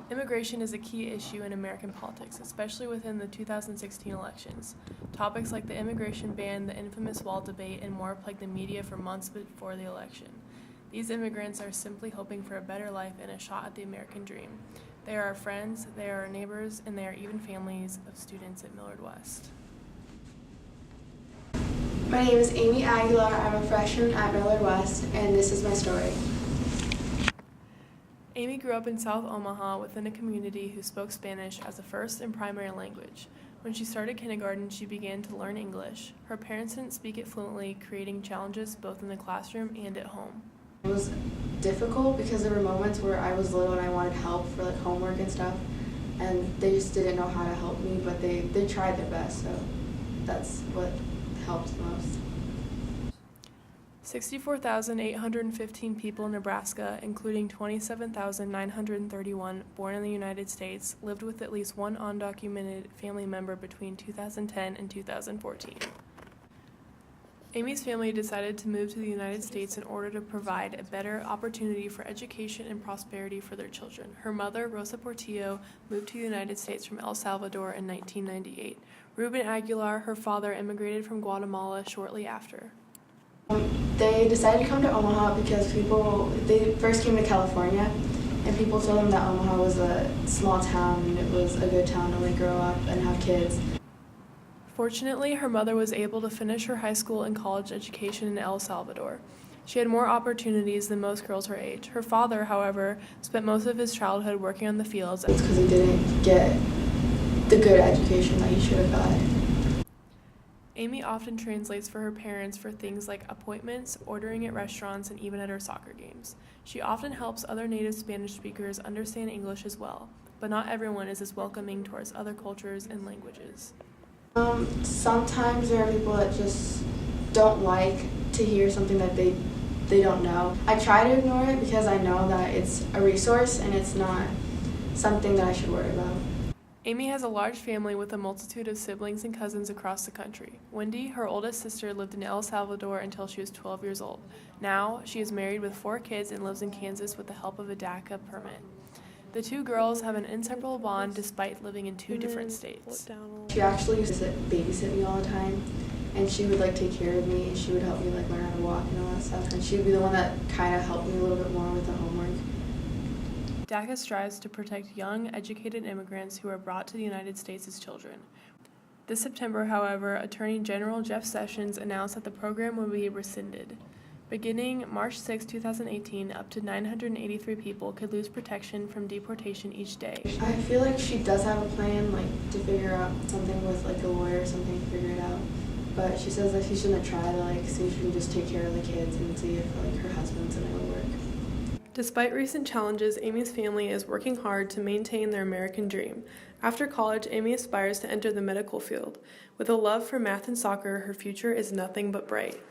Immigration is a key issue in American politics, especially within the 2016 elections. Topics like the immigration ban, the infamous wall debate, and more plagued the media for months before the election. These immigrants are simply hoping for a better life and a shot at the American dream. They are our friends, they are our neighbors, and they are even families of students at Millard West. My name is Amy Aguilar. I'm a freshman at Aguilar West, and this is my story. Amy grew up in South Omaha within a community who spoke Spanish as a first and primary language. When she started kindergarten, she began to learn English. Her parents didn't speak it fluently, creating challenges both in the classroom and at home. It was difficult because there were moments where I was little and I wanted help for homework and stuff, and they just didn't know how to help me, but they tried their best, so that's what helped most. 64,815 people in Nebraska, including 27,931 born in the United States, lived with at least one undocumented family member between 2010 and 2014. Amy's family decided to move to the United States in order to provide a better opportunity for education and prosperity for their children. Her mother, Rosa Portillo, moved to the United States from El Salvador in 1998. Ruben Aguilar, her father, immigrated from Guatemala shortly after. They decided to come to Omaha because they first came to California, and people told them that Omaha was a small town and it was a good town to grow up and have kids. Fortunately, her mother was able to finish her high school and college education in El Salvador. She had more opportunities than most girls her age. Her father, however, spent most of his childhood working on the fields. It's because he didn't get the good education that he should have got. Amy often translates for her parents for things like appointments, ordering at restaurants, and even at her soccer games. She often helps other native Spanish speakers understand English as well, but not everyone is as welcoming towards other cultures and languages. Sometimes there are people that just don't like to hear something that they don't know. I try to ignore it because I know that it's a resource and it's not something that I should worry about. Amy has a large family with a multitude of siblings and cousins across the country. Wendy, her oldest sister, lived in El Salvador until she was 12 years old. Now, she is married with 4 kids and lives in Kansas with the help of a DACA permit. The two girls have an inseparable bond despite living in 2 different states. She actually used to babysit me all the time, and she would take care of me, and she would help me learn how to walk and all that stuff, and she would be the one that kind of helped me a little bit more with the homework. DACA strives to protect young, educated immigrants who are brought to the United States as children. This September, however, Attorney General Jeff Sessions announced that the program will be rescinded. Beginning March 6, 2018, up to 983 people could lose protection from deportation each day. I feel like she does have a plan, to figure out something with a lawyer or something to figure it out. But she says that she shouldn't try to see if she can just take care of the kids and see if her husband's gonna go work. Despite recent challenges, Amy's family is working hard to maintain their American dream. After college, Amy aspires to enter the medical field. With a love for math and soccer, her future is nothing but bright.